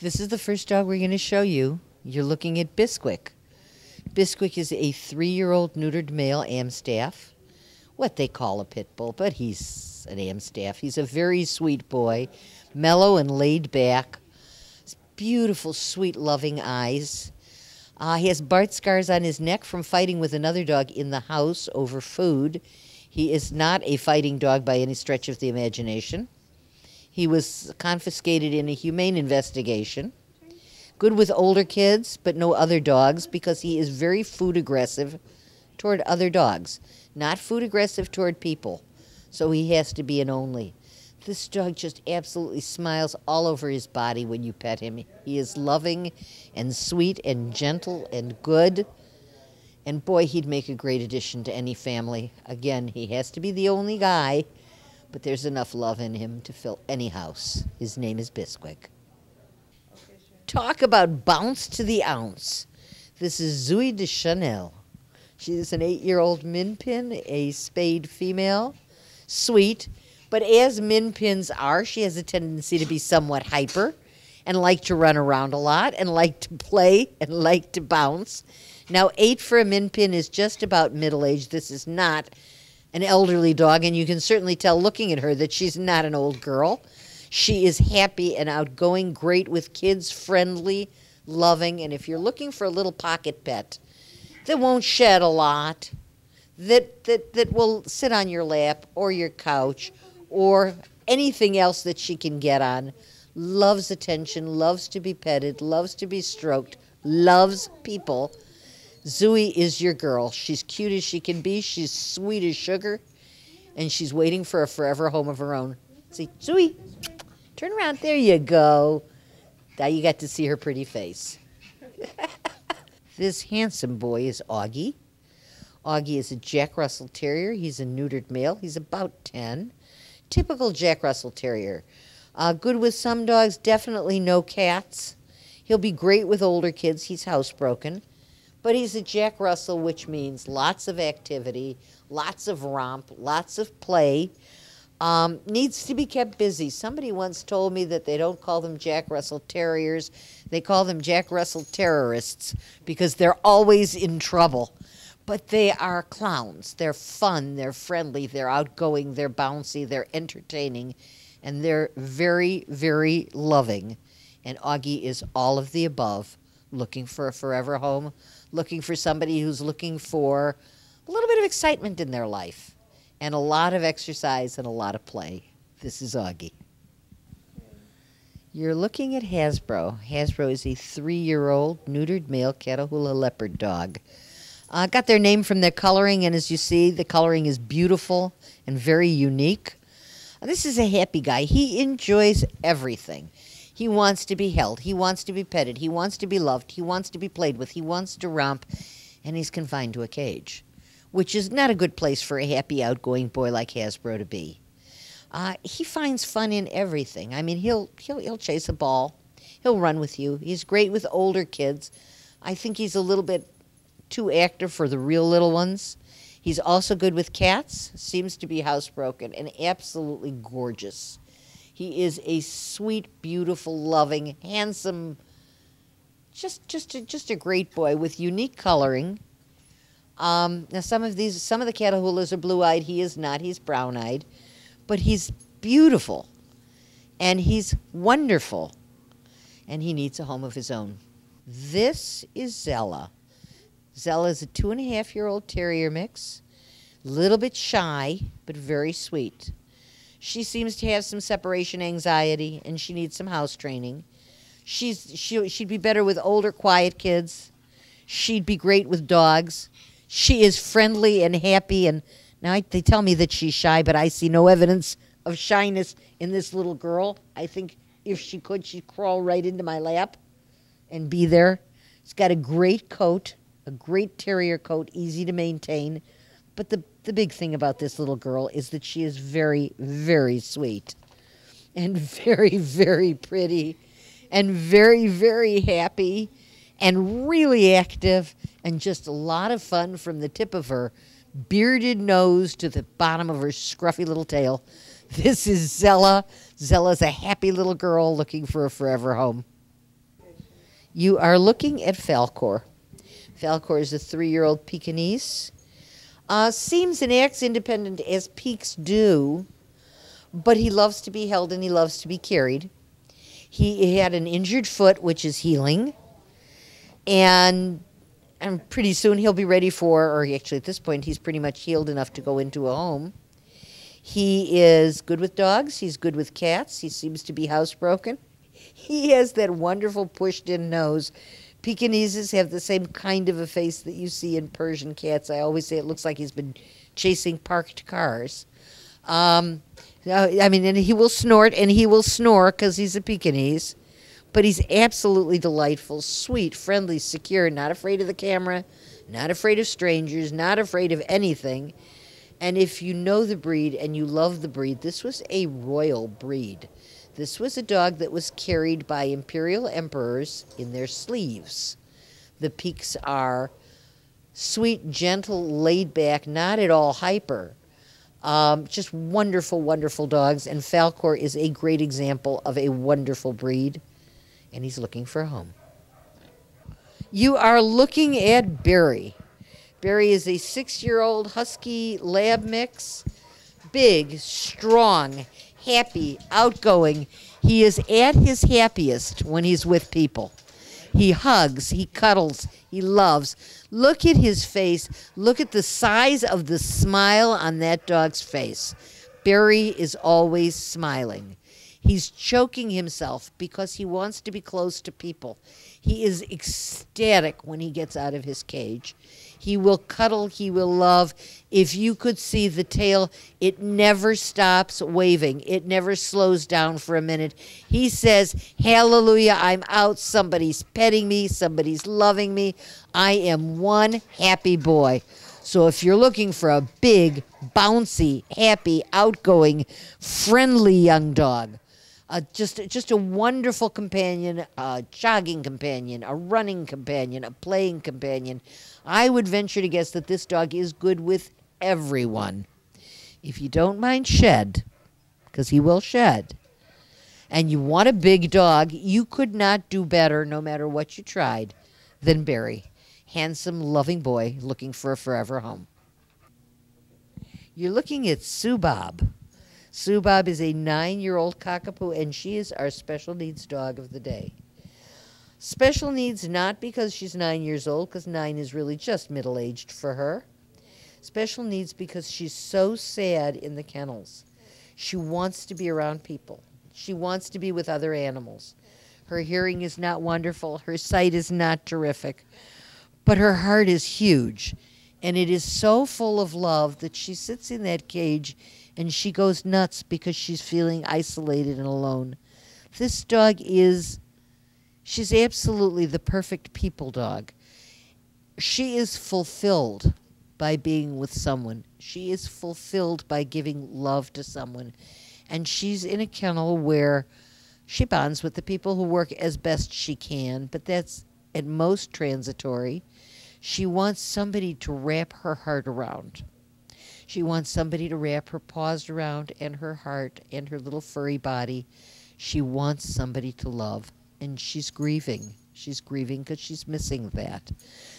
This is the first dog we're going to show you. You're looking at Bisquick. Bisquick is a 3-year-old neutered male Amstaff, what they call a pit bull, but he's an Amstaff. He's a very sweet boy, mellow and laid back, beautiful, sweet, loving eyes. He has bite scars on his neck from fighting with another dog in the house over food. He is not a fighting dog by any stretch of the imagination. He was confiscated in a humane investigation. Good with older kids, but no other dogs, because he is very food aggressive toward other dogs. Not food aggressive toward people. So he has to be an only. This dog just absolutely smiles all over his body when you pet him. He is loving and sweet and gentle and good. And boy, he'd make a great addition to any family. Again, he has to be the only guy, but there's enough love in him to fill any house. His name is Bisquick. Talk about bounce to the ounce. This is Zooey de Chanel. She's an 8-year-old min pin, a spayed female. Sweet, but as min pins are, she has a tendency to be somewhat hyper and like to run around a lot and like to play and like to bounce. Now, 8 for a min pin is just about middle-aged. This is not an elderly dog, and you can certainly tell looking at her that she's not an old girl. She is happy and outgoing, great with kids, friendly, loving, and if you're looking for a little pocket pet that won't shed a lot, that will sit on your lap or your couch or anything else that she can get on, loves attention, loves to be petted, loves to be stroked, loves people, Zooey is your girl. She's cute as she can be. She's sweet as sugar. And she's waiting for a forever home of her own. See, Zooey, turn around. There you go. Now you got to see her pretty face. This handsome boy is Augie. Augie is a Jack Russell Terrier. He's a neutered male. He's about 10. Typical Jack Russell Terrier. Good with some dogs, definitely no cats. He'll be great with older kids. He's housebroken. But he's a Jack Russell, which means lots of activity, lots of romp, lots of play. Needs to be kept busy. Somebody once told me that they don't call them Jack Russell Terriers. They call them Jack Russell terrorists because they're always in trouble. But they are clowns. They're fun, they're friendly, they're outgoing, they're bouncy, they're entertaining, and they're very, very loving. And Augie is all of the above, looking for a forever home, looking for somebody who's looking for a little bit of excitement in their life and a lot of exercise and a lot of play. This is Augie. You're looking at Hasbro. Hasbro is a 3-year-old neutered male Catahoula leopard dog. Got their name from their coloring, and as you see, the coloring is beautiful and very unique. This is a happy guy. He enjoys everything. He wants to be held. He wants to be petted. He wants to be loved. He wants to be played with. He wants to romp, and he's confined to a cage, which is not a good place for a happy, outgoing boy like Hasbro to be. He finds fun in everything. I mean, he'll chase a ball. He'll run with you. He's great with older kids. I think he's a little bit too active for the real little ones. He's also good with cats. Seems to be housebroken and absolutely gorgeous. He is a sweet, beautiful, loving, handsome, just a great boy with unique coloring. Now some of the Catahoulas are blue-eyed. He is not. He's brown-eyed, but he's beautiful, and he's wonderful, and he needs a home of his own. This is Zella. Zella is a 2.5-year-old terrier mix, a little bit shy, but very sweet. She seems to have some separation anxiety, and she needs some house training. She'd be better with older, quiet kids. She'd be great with dogs. She is friendly and happy, and now they tell me that she's shy, but I see no evidence of shyness in this little girl. I think if she could, she'd crawl right into my lap and be there. She's got a great coat, a great terrier coat, easy to maintain. But the big thing about this little girl is that she is very, very sweet and very, very pretty and very, very happy and really active and just a lot of fun from the tip of her bearded nose to the bottom of her scruffy little tail. This is Zella. Zella's a happy little girl looking for a forever home. You are looking at Falcor. Falcor is a 3-year-old Pekingese. Seems and acts independent as Peaks do, but he loves to be held and he loves to be carried. He had an injured foot, which is healing, and pretty soon he'll be ready for, or actually at this point, he's pretty much healed enough to go into a home. He is good with dogs. He's good with cats. He seems to be housebroken. He has that wonderful pushed-in nose. Pekingeses have the same kind of a face that you see in Persian cats. I always say it looks like he's been chasing parked cars. I mean, and he will snort and he will snore because he's a Pekingese. But he's absolutely delightful, sweet, friendly, secure, not afraid of the camera, not afraid of strangers, not afraid of anything. And if you know the breed and you love the breed, this was a royal breed. This was a dog that was carried by imperial emperors in their sleeves. The Peaks are sweet, gentle, laid back, not at all hyper. Just wonderful, wonderful dogs. And Falcor is a great example of a wonderful breed. And he's looking for a home. You are looking at Barry. Barry is a 6-year-old husky lab mix. Big, strong, happy, outgoing. He is at his happiest when he's with people. He hugs, he cuddles, he loves. Look at his face. Look at the size of the smile on that dog's face. Barry is always smiling. He's choking himself because he wants to be close to people. He is ecstatic when he gets out of his cage. He will cuddle, he will love. If you could see the tail, it never stops waving. It never slows down for a minute. He says, hallelujah, I'm out. Somebody's petting me. Somebody's loving me. I am one happy boy. So if you're looking for a big, bouncy, happy, outgoing, friendly young dog, just a wonderful companion, a jogging companion, a running companion, a playing companion, I would venture to guess that this dog is good with everyone. If you don't mind shed, because he will shed, and you want a big dog, you could not do better, no matter what you tried, than Barry. Handsome, loving boy looking for a forever home. You're looking at Subob. Subob is a 9-year-old cockapoo, and she is our special needs dog of the day. Special needs not because she's 9 years old, because 9 is really just middle-aged for her. Special needs because she's so sad in the kennels. She wants to be around people. She wants to be with other animals. Her hearing is not wonderful. Her sight is not terrific. But her heart is huge, and it is so full of love that she sits in that cage and she goes nuts because she's feeling isolated and alone. This dog she's absolutely the perfect people dog. She is fulfilled by being with someone. She is fulfilled by giving love to someone. And she's in a kennel where she bonds with the people who work as best she can, but that's at most transitory. She wants somebody to wrap her heart around. She wants somebody to wrap her paws around and her heart and her little furry body. She wants somebody to love, and she's grieving. She's grieving because she's missing that.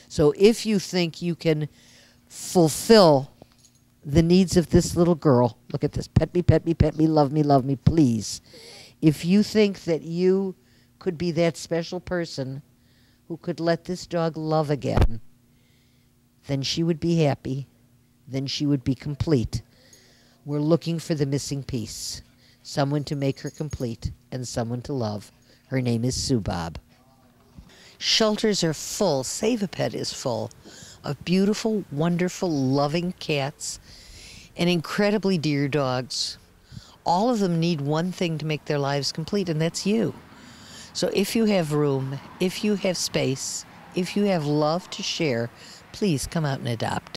So if you think you can fulfill the needs of this little girl, look at this, pet me, pet me, pet me, love me, please. If you think that you could be that special person who could let this dog love again, then she would be happy. Then she would be complete. We're looking for the missing piece. Someone to make her complete and someone to love. Her name is Subob. Shelters are full, Save a Pet is full, of beautiful, wonderful, loving cats and incredibly dear dogs. All of them need one thing to make their lives complete, and that's you. So if you have room, if you have space, if you have love to share, please come out and adopt.